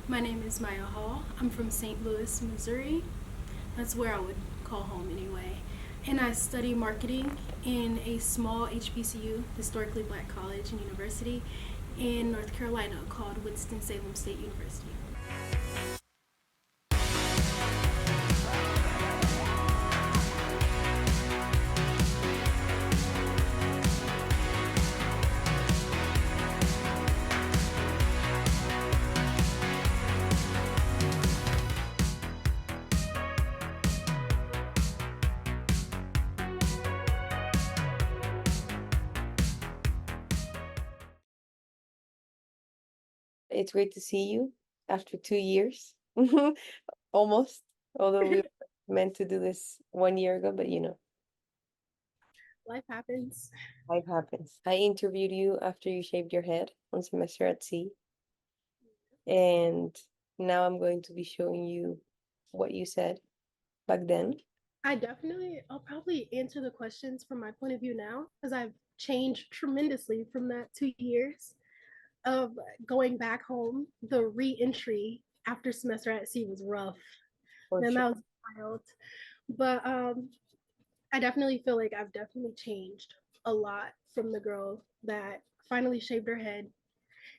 My name is Myiah Hall. I'm from St. Louis, Missouri. That's where I would call home anyway. And I study marketing in a small HBCU, historically black college and university, in North Carolina called Winston-Salem State University. It's great to see you after 2 years, almost. Although we were meant to do this 1 year ago, but Life happens. life happens. I interviewed you after you shaved your head on Semester at Sea, and now I'm going to be showing you what you said back then. I'll probably answer the questions from my point of view now because I've changed tremendously from that 2 years of going back home. The re-entry after semester at sea was rough. For Man, sure. that was wild. But I definitely feel like I've definitely changed a lot from the girl that finally shaved her head.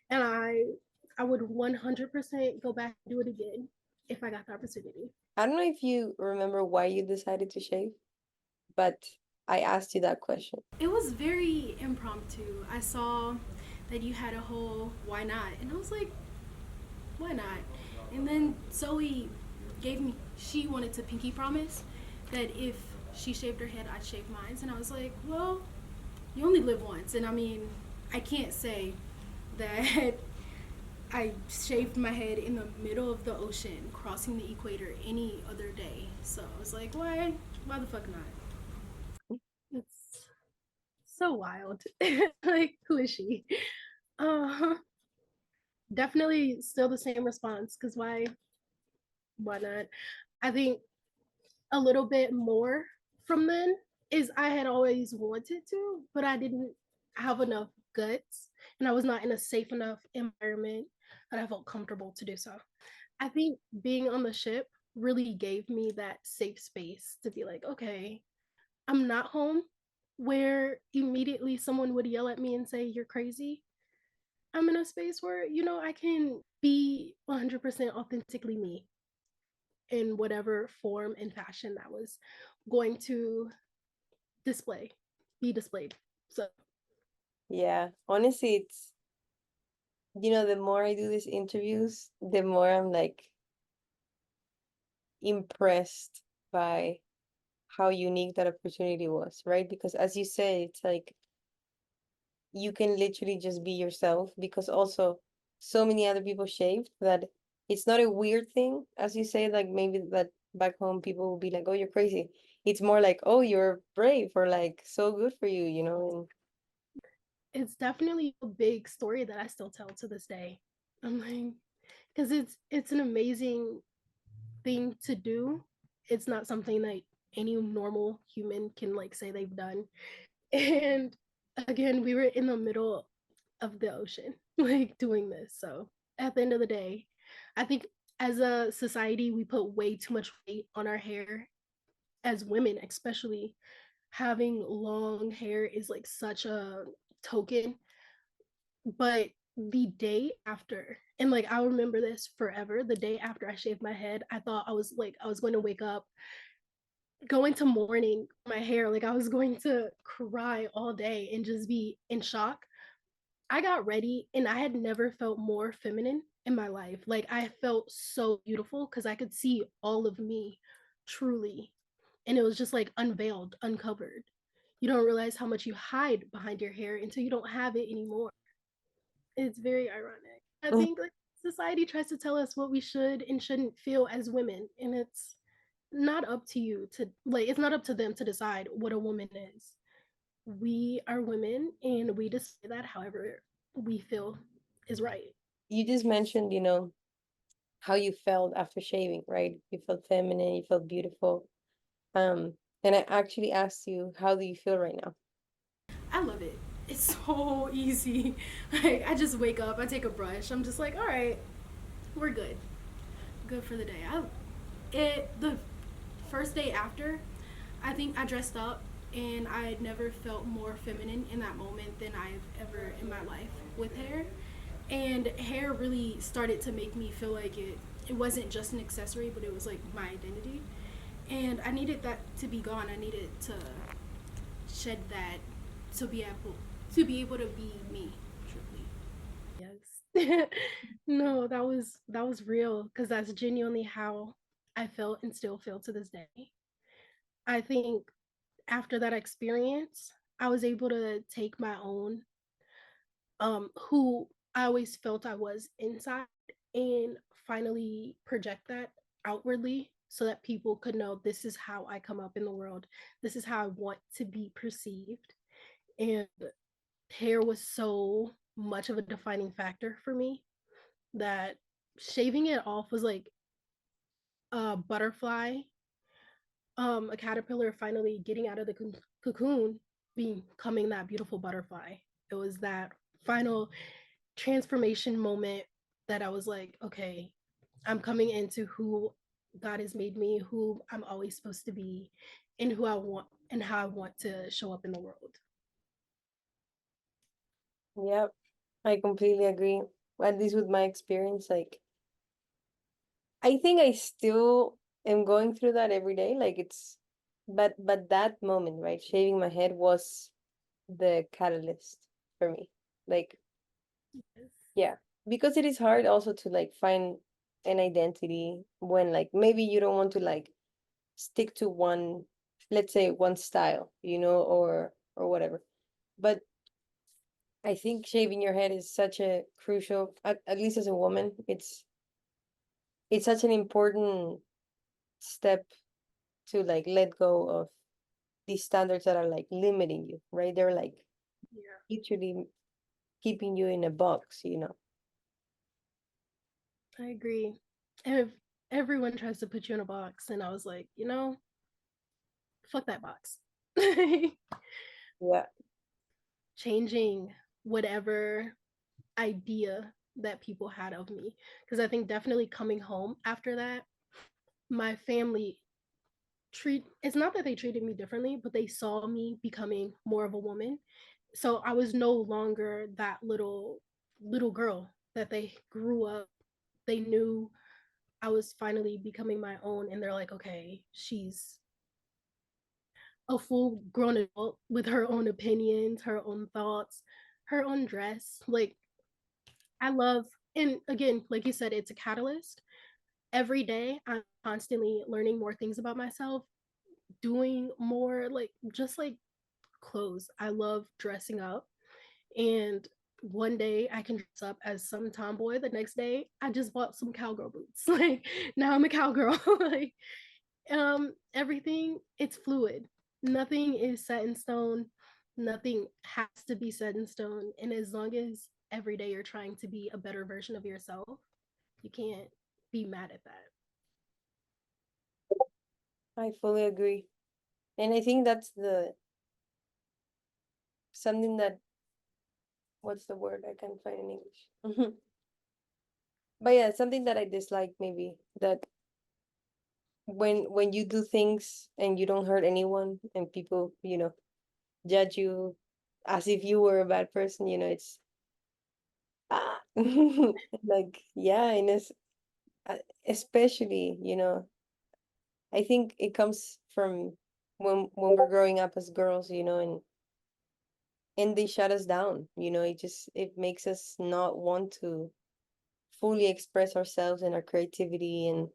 And I would 100% go back and do it again if I got the opportunity. I don't know if you remember why you decided to shave, but I asked you that question. It was very impromptu. I saw that you had a whole why not? And I was like, why not? And then Zoe she wanted to pinky promise that if she shaved her head, I'd shave mine. And I was like, well, you only live once. And I mean, I can't say that I shaved my head in the middle of the ocean, crossing the equator any other day. So I was like, why the fuck not? It's so wild. Like, who is she? Uh, Definitely still the same response because why not? I think a little bit more from then is I had always wanted to, but I didn't have enough guts and I was not in a safe enough environment that I felt comfortable to do so. I think being on the ship really gave me that safe space to be like, okay, I'm not home where immediately someone would yell at me and say, you're crazy. I'm in a space where, I can be 100% authentically me in whatever form and fashion that was going to display, be displayed. So Yeah, honestly, the more I do these interviews, the more I'm like impressed by how unique that opportunity was, right? Because as you say, it's like you can literally just be yourself because also so many other people shaved that it's not a weird thing, as you say, like maybe that back home people will be like, oh, you're crazy. It's more like, oh, you're brave or like so good for you. it's definitely a big story that I still tell to this day. I'm like, because it's an amazing thing to do. It's not something that any normal human can like say they've done. And again, we were in the middle of the ocean, like doing this. So at the end of the day, I think as a society, we put way too much weight on our hair as women, especially having long hair is like such a token. But the day after, and like I'll remember this forever, the day after I shaved my head, I thought I was going to wake up, go into mourning my hair, like I was going to cry all day and just be in shock. I got ready and I had never felt more feminine in my life. Like I felt so beautiful because I could see all of me truly. And it was just like unveiled, uncovered. You don't realize how much you hide behind your hair until you don't have it anymore. It's very ironic. I think like society tries to tell us what we should and shouldn't feel as women, and it's not up to you to like it's not up to them to decide what a woman is. We are women and we display that however we feel is right. You just mentioned, how you felt after shaving, right? You felt feminine, you felt beautiful. Um, and I actually asked you, how do you feel right now? I love it. It's so easy. Like I just wake up, I take a brush. I'm just like, all right, we're good. Good for the day. The first day after, I think I dressed up and I never felt more feminine in that moment than I've ever in my life with hair. And hair really started to make me feel like it wasn't just an accessory, but it was like my identity. And I needed that to be gone. I needed to shed that to be able to be me truly. Yes. No, that was real because that's genuinely how I felt and still feel to this day. I think after that experience, I was able to take my own who I always felt I was inside and finally project that outwardly so that people could know this is how I come up in the world. This is how I want to be perceived. And hair was so much of a defining factor for me that shaving it off was like a butterfly, a caterpillar finally getting out of the cocoon, becoming that beautiful butterfly. It was that final transformation moment that I was like, okay, I'm coming into who God has made me, who I'm always supposed to be, and who I want and how I want to show up in the world. Yep, I completely agree. At least with my experience, like I think I still am going through that every day. Like it's, but that moment, right, shaving my head was the catalyst for me. Like, yeah, because it is hard also to like find an identity when like maybe you don't want to like stick to one, let's say one style, or whatever. But I think shaving your head is such a crucial, at least as a woman, it's such an important step to like let go of these standards that are like limiting you, right? They're like Yeah, literally keeping you in a box. I agree. If everyone tries to put you in a box, and I was like, fuck that box. Yeah. Changing whatever idea that people had of me. Because I think definitely coming home after that, my family it's not that they treated me differently, but they saw me becoming more of a woman. So I was no longer that little girl that they grew up. They knew I was finally becoming my own, and they're like, okay, she's a full grown adult with her own opinions, her own thoughts, her own dress. Like, I love, and again, like you said, it's a catalyst. Every day, I'm constantly learning more things about myself, doing more, like, just like clothes. I love dressing up. And one day I can dress up as some tomboy. The next day, I just bought some cowgirl boots. Like, now I'm a cowgirl. Like, everything, it's fluid. Nothing is set in stone. Nothing has to be set in stone. And as long as every day you're trying to be a better version of yourself, you can't be mad at that. I fully agree. And I think that's the something that, what's the word I can find in English? But yeah, something that I dislike maybe that when you do things and you don't hurt anyone and people, judge you as if you were a bad person, it's ah like yeah, uh, especially, I think it comes from when we're growing up as girls, and they shut us down, it makes us not want to fully express ourselves and our creativity. And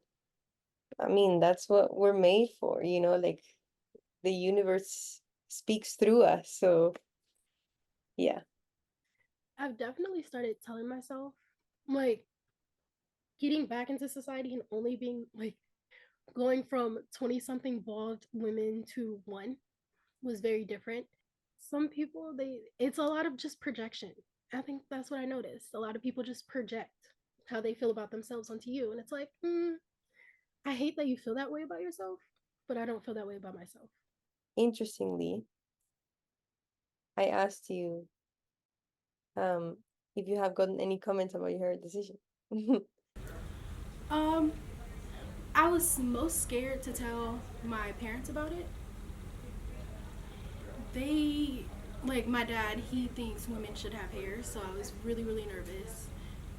I mean, that's what we're made for, like the universe speaks through us. So yeah. I've definitely started telling myself, like, getting back into society and only being like going from 20 something bald women to one was very different. Some people, it's a lot of just projection. I think that's what I noticed. A lot of people just project how they feel about themselves onto you. And it's like, I hate that you feel that way about yourself, but I don't feel that way about myself. Interestingly, I asked you um if you have gotten any comments about your decision. Um, I was most scared to tell my parents about it. They, like my dad, he thinks women should have hair, so I was really, really nervous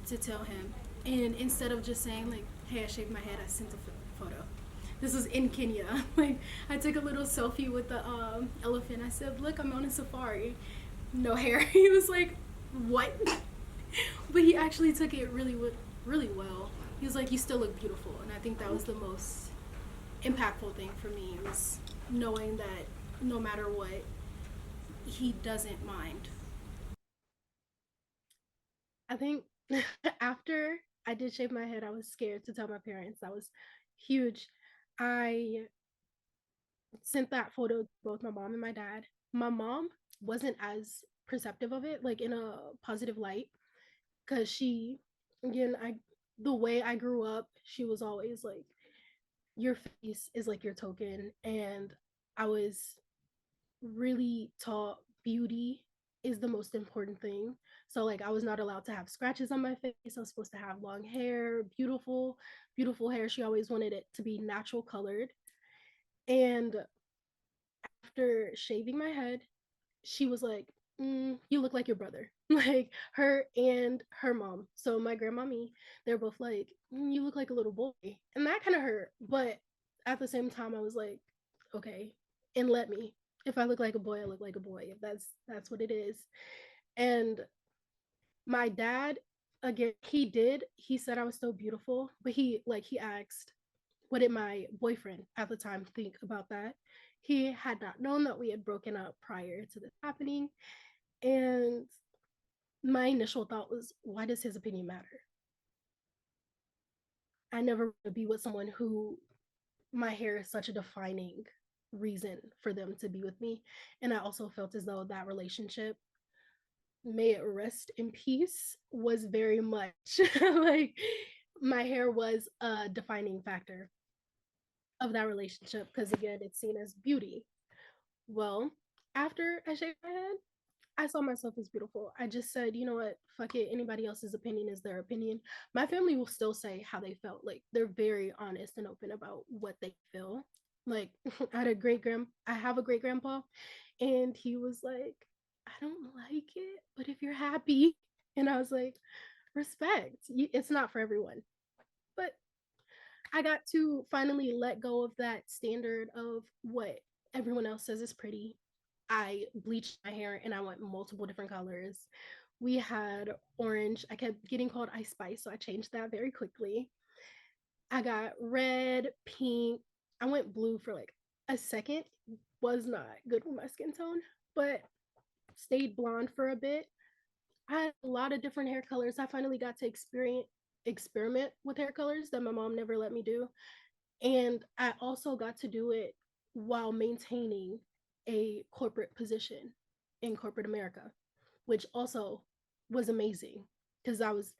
to tell him. And instead of just saying like, "Hey, I shaved my head," I sent a photo. This was in Kenya. Like, I took a little selfie with the elephant. I said, "Look, I'm on a safari, no hair." He was like, "What?" But he actually took it really, really well. He was like, "You still look beautiful," and I think that was the most impactful thing for me was knowing that no matter what, he doesn't mind. I think after I did shave my head, I was scared to tell my parents. That was huge. I sent that photo to both my mom and my dad. My mom wasn't as perceptive of it, like in a positive light, because she, again, I, the way I grew up, she was always like, your face is like your token. And I was really taught beauty is the most important thing. So like I was not allowed to have scratches on my face. I was supposed to have long hair, beautiful, beautiful hair. She always wanted it to be natural colored. And after shaving my head, she was like, "You look like your brother." Like her and her mom. So my grandmommy, they're both like, "You look like a little boy," and that kind of hurt. But at the same time, I was like, "Okay," and let me. If I look like a boy, I look like a boy. If that's what it is. And my dad, again, he did. He said I was so beautiful, but he asked, what did my boyfriend at the time think about that? He had not known that we had broken up prior to this happening. And my initial thought was, why does his opinion matter? I never want to be with someone who my hair is such a defining reason for them to be with me. And I also felt as though that relationship, may it rest in peace, was very much like my hair was a defining factor of that relationship because again it's seen as beauty. Well, after I shaved my head, I saw myself as beautiful. I just said, you know what, fuck it. Anybody else's opinion is their opinion. My family will still say how they felt. Like they're very honest and open about what they feel. Like I have a great grandpa, and he was like, I don't like it, but if you're happy, and I was like, respect. It's not for everyone, but I got to finally let go of that standard of what everyone else says is pretty. I bleached my hair and I went multiple different colors. We had orange. I kept getting called Ice Spice, so I changed that very quickly. I got red, pink. I went blue for like a second. Was not good with my skin tone, but stayed blonde for a bit. I had a lot of different hair colors. I finally got to experiment with hair colors that my mom never let me do. And I also got to do it while maintaining a corporate position in corporate America, which also was amazing because I was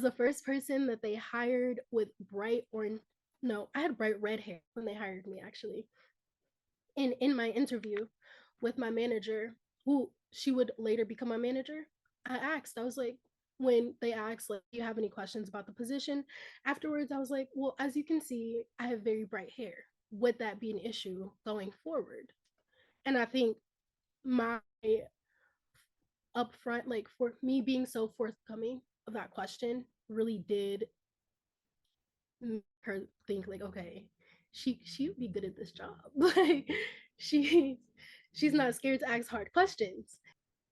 the first person that they hired with bright orange. No, I had bright red hair when they hired me actually. And in my interview with my manager, who she would later become my manager, I was like, when they asked, like, do you have any questions about the position? Afterwards, I was like, well, as you can see, I have very bright hair. Would that be an issue going forward? And I think my upfront, like for me being so forthcoming of that question, really did make her think like, okay, she would be good at this job. Like she she's not scared to ask hard questions.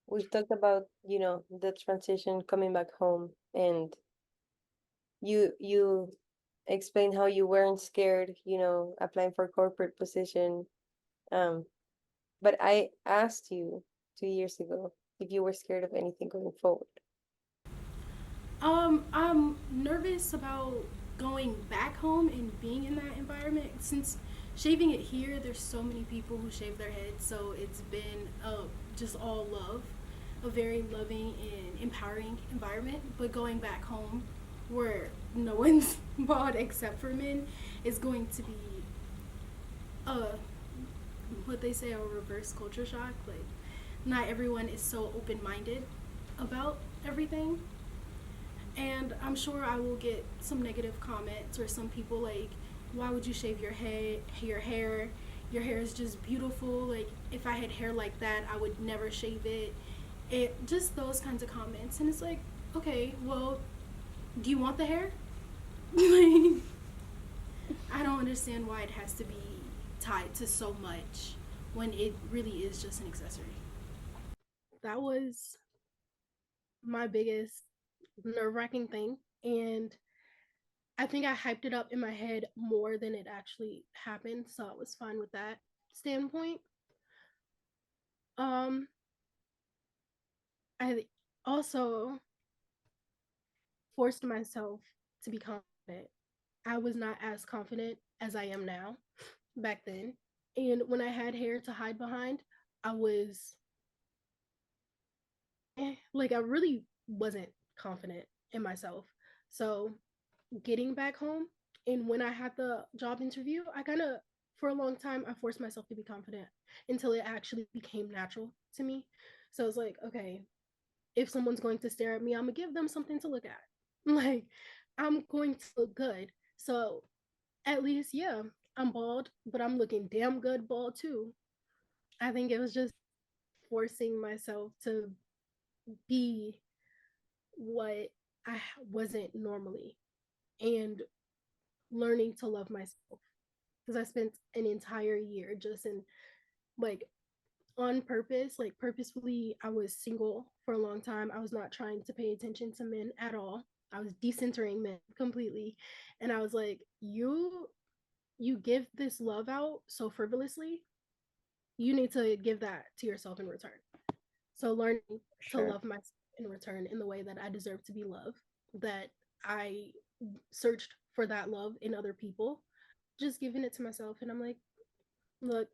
We've talked about, the transition coming back home, and you explained how you weren't scared, applying for corporate position. Um, but I asked you 2 years ago if you were scared of anything going forward. I'm nervous about going back home and being in that environment since shaving it here. There's so many people who shave their heads, so it's been just all love, a very loving and empowering environment. But going back home, where no one's bald except for men, is going to be a what they say a reverse culture shock. Like, not everyone is so open minded about everything. And I'm sure I will get some negative comments or some people like, why would you shave your head, your hair? Your hair is just beautiful. Like, if I had hair like that, I would never shave it. It just those kinds of comments. And it's like, okay, well, do you want the hair? Like, I don't understand why it has to be tied to so much when it really is just an accessory. That was my biggest nerve wracking thing. And I think I hyped it up in my head more than it actually happened. So I was fine with that standpoint. Um, I also forced myself to be confident. I was not as confident as I am now back then. And when I had hair to hide behind, I was like, I really wasn't confident in myself. So getting back home and when I had the job interview, I kind of, for a long time, I forced myself to be confident until it actually became natural to me. So it's like, okay, if someone's going to stare at me, I'm gonna give them something to look at. Like, I'm going to look good. So at least, yeah, I'm bald, but I'm looking damn good bald too. I think it was just forcing myself to be what I wasn't normally and learning to love myself because I spent an entire year just in like on purpose, like purposefully. I was single for a long time. I was not trying to pay attention to men at all. I was decentering men completely. And I was like, you give this love out so frivolously, you need to give that to yourself in return. So learning to Sure. love myself in return in the way that I deserve to be loved, that I searched for that love in other people, just giving it to myself. And I'm like, look,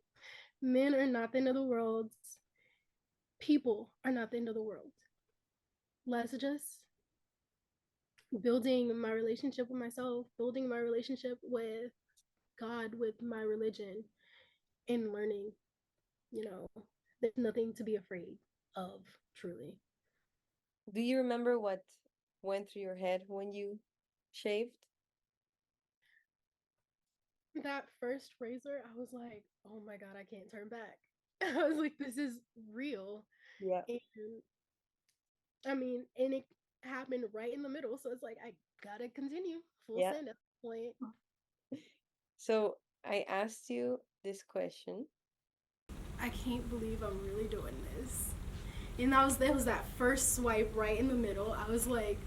men are not the end of the world. People are not the end of the world. Let's just building my relationship with myself, building my relationship with God, with my religion, and learning, you know, there's nothing to be afraid of, truly. Do you remember what went through your head when you shaved? That first razor, I was like, oh my God, I can't turn back. I was like, this is real. Yeah. And I mean, and it happened right in the middle. So it's like, I gotta continue full Yeah. send at this point. So I asked you this question. I can't believe I'm really doing this. And that was that first swipe right in the middle. I was like,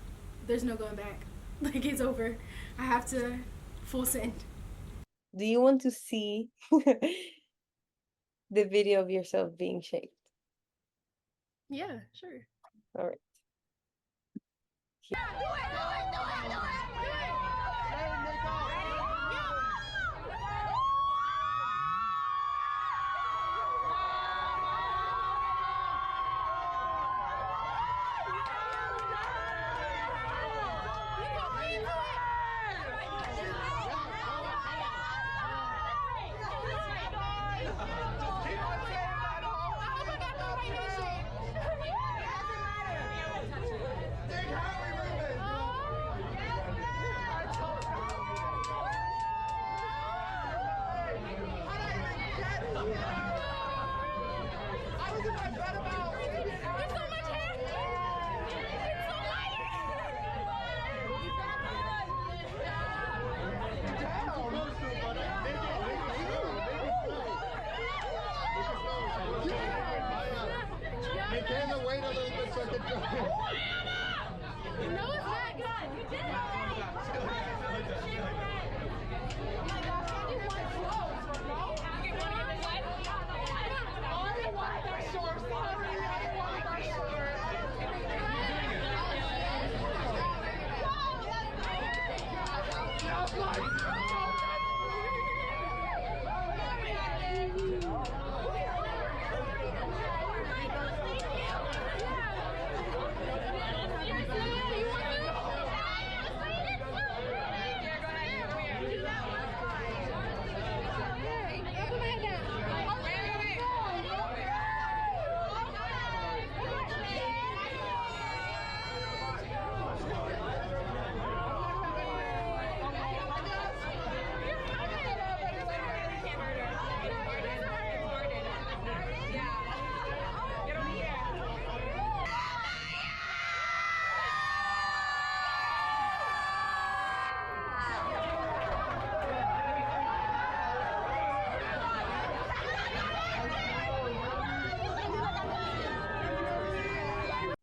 there's no going back. Like, it's over. I have to full send. Do you want to see the video of yourself being shaved? Yeah, sure. All right. Maintain the weight a little bit so I can jump in. No, it's not good. You did it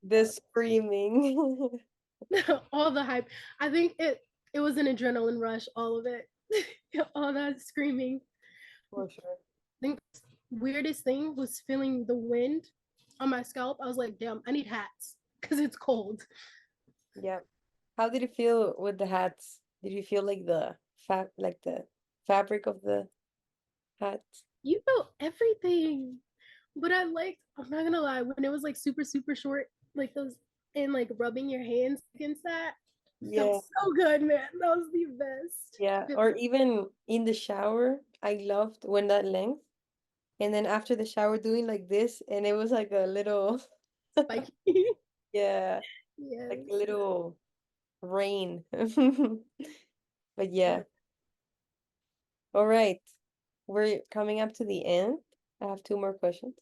The screaming. All the hype. I think it was an adrenaline rush, all of it. All that screaming. For sure. I think the weirdest thing was feeling the wind on my scalp. I was like, damn, I need hats because it's cold. Yeah. How did it feel with the hats? Did you feel like the fabric of the hat? You felt everything. But I'm not gonna lie, when it was like super, super short, like those, and like rubbing your hands against that felt Yeah. so good, man. That was the best. Yeah. Or even in the shower, I loved when that length. And then after the shower doing like this, and it was like a little, Spiky. yeah, like a Yes. little rain. But yeah. Yep. All right. We're coming up to the end. I have two more questions.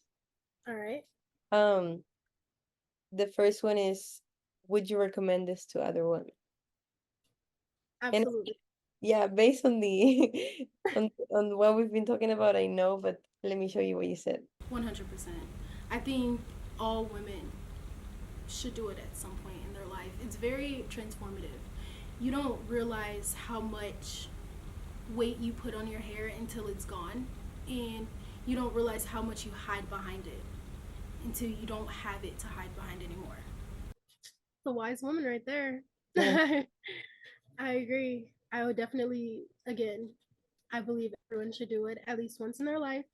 All right. Um, the first one is, would you recommend this to other women? And Absolutely. yeah, based on the on what we've been talking about, I know, but let me show you what you said. 100%. I think all women should do it at some point in their life. It's very transformative. You don't realize how much weight you put on your hair until it's gone, and you don't realize how much you hide behind it until you don't have it to hide behind anymore. The wise woman right there. Yeah, I agree. I would definitely, again, I believe everyone should do it at least once in their life.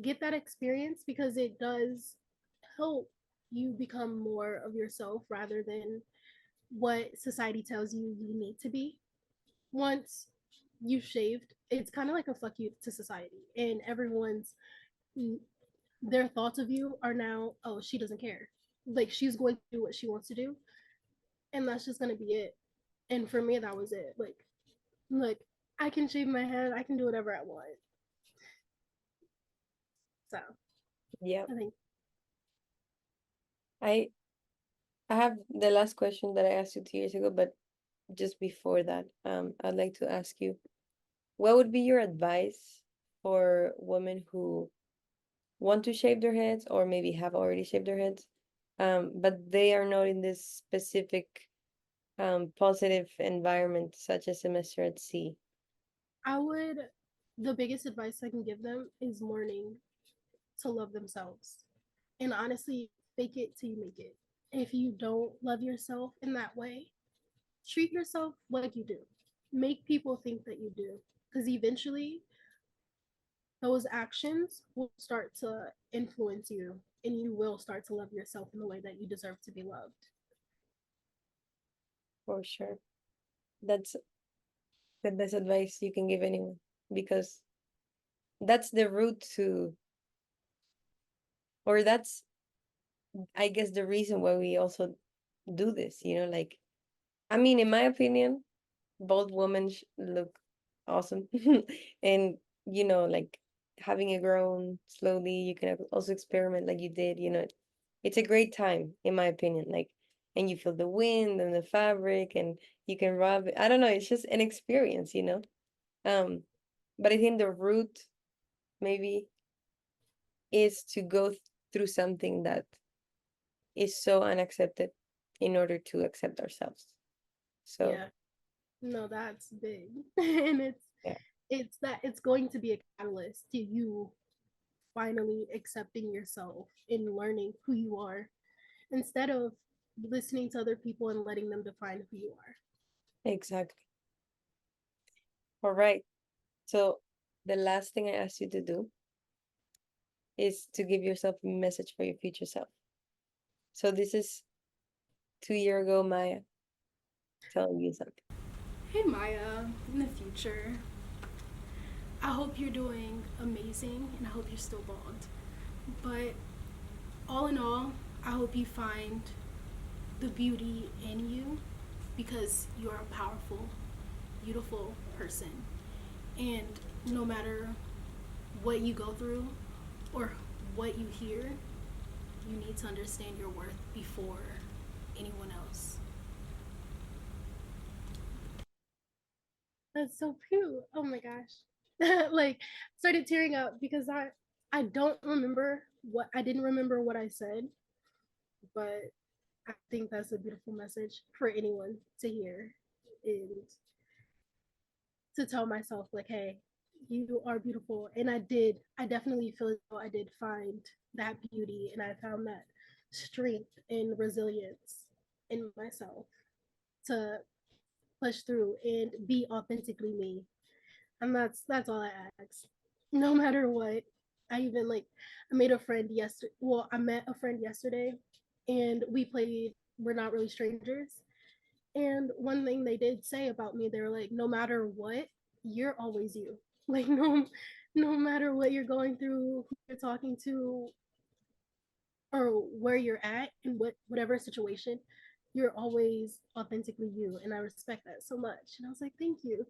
Get that experience because it does help you become more of yourself rather than what society tells you you need to be. Once you shaved, it's kind of like a fuck you to society, and everyone's their thoughts of you are now, oh, she doesn't care. Like she's going to do what she wants to do, and that's just gonna be it. And for me, that was it. Like, look, I can shave my head, I can do whatever I want. So yeah. I think I I have the last question that I asked you 2 years ago, but just before that, I'd like to ask you, what would be your advice for women who want to shave their heads or maybe have already shaved their heads, but they are not in this specific positive environment such as semester at sea? I would, the biggest advice I can give them is learning to love themselves. And honestly, fake it till you make it. If you don't love yourself in that way, treat yourself like you do. Make people think that you do. Because eventually, those actions will start to influence you and you will start to love yourself in the way that you deserve to be loved. For sure. That's the best advice you can give anyone because that's the route to, or that's, I guess, the reason why we also do this, like, I mean, in my opinion, both women look awesome. And, like having it grown slowly, you can also experiment like you did, it's a great time, in my opinion. Like, and you feel the wind and the fabric and you can rub it. I don't know, it's just an experience. Um, but I think the root maybe is to go through something that is so unaccepted in order to accept ourselves. So, Yeah. No, that's big. And yeah, it's going to be a catalyst to you finally accepting yourself and learning who you are instead of listening to other people and letting them define who you are. exactly. All right. So, the last thing I asked you to do is to give yourself a message for your future self. So, this is 2 year ago, Myiah, telling you something. Hey Myiah, in the future, I hope you're doing amazing and I hope you're still bald. But all in all, I hope you find the beauty in you because you are a powerful, beautiful person. And no matter what you go through or what you hear, you need to understand your worth before anyone else. That's so cute. Oh my gosh. Like started tearing up because I don't remember what I didn't remember what I said, but I think that's a beautiful message for anyone to hear and to tell myself, like, hey, you are beautiful. And I definitely feel as though I did find that beauty and I found that strength and resilience in myself to push through and be authentically me. And that's all I ask. No matter what. I even like I made a friend yesterday. Well, I met a friend yesterday and we played We're Not Really Strangers. And one thing they did say about me, they were like, no matter what, you're always you. Like no matter what you're going through, who you're talking to, or where you're at in whatever situation, you're always authentically you. And I respect that so much. And I was like, thank you.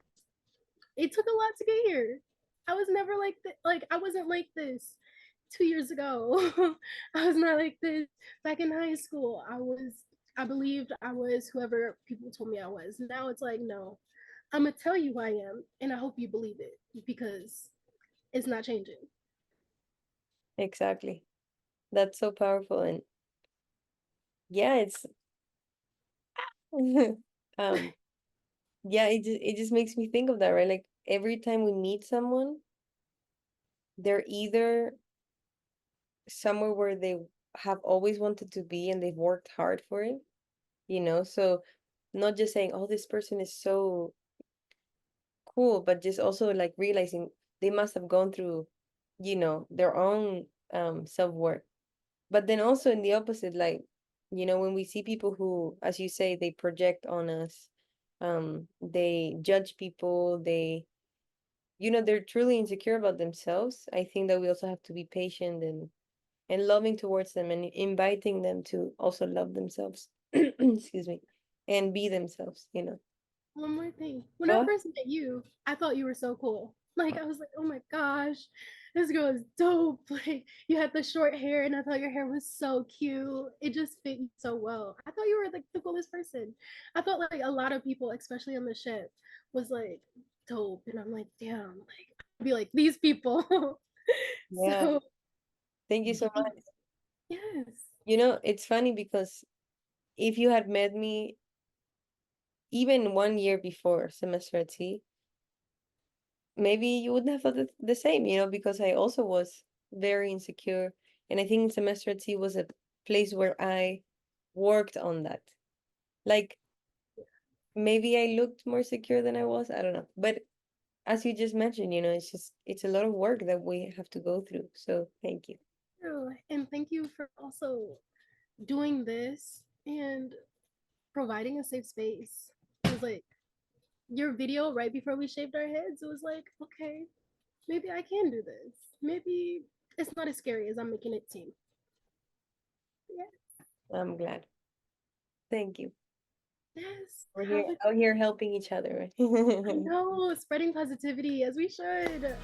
It took a lot to get here. I was never like that. Like I wasn't like this 2 years ago. I was not like this back in high school. I believed I was whoever people told me I was. Now it's like, no, I'm gonna tell you who I am, and I hope you believe it because it's not changing. Exactly. That's so powerful. And yeah, it's um yeah, it just makes me think of that, right? Like every time we meet someone, they're either somewhere where they have always wanted to be and they've worked hard for it, you know? So not just saying, oh, this person is so cool, but just also like realizing they must have gone through, their own self-work. But then also in the opposite, like, when we see people who, as you say, they project on us, they judge people, they're truly insecure about themselves. I think that we also have to be patient and loving towards them and inviting them to also love themselves. Excuse me. And be themselves. One more thing. When I Oh, first met you, I thought you were so cool. Like I was like, oh my gosh, this girl is dope. Like you had the short hair, and I thought your hair was so cute. It just fit you so well. I thought you were like the coolest person. I thought like a lot of people, especially on the ship, was like dope, and I'm like, damn, like I'd be like these people. yeah. So Thank you so much. yes, It's funny because if you had met me even 1 year before semester at sea, maybe you wouldn't have felt the same, because I also was very insecure. And I think semester at sea was a place where I worked on that. Like maybe I looked more secure than I was. I don't know. But as you just mentioned, it's a lot of work that we have to go through. So thank you. and thank you for also doing this and providing a safe space. It was like your video right before we shaved our heads. It was like, okay, maybe I can do this. Maybe it's not as scary as I'm making it seem. Yeah. I'm glad. Thank you. Yes. We're here Have a out here helping each other. I know, spreading positivity as we should.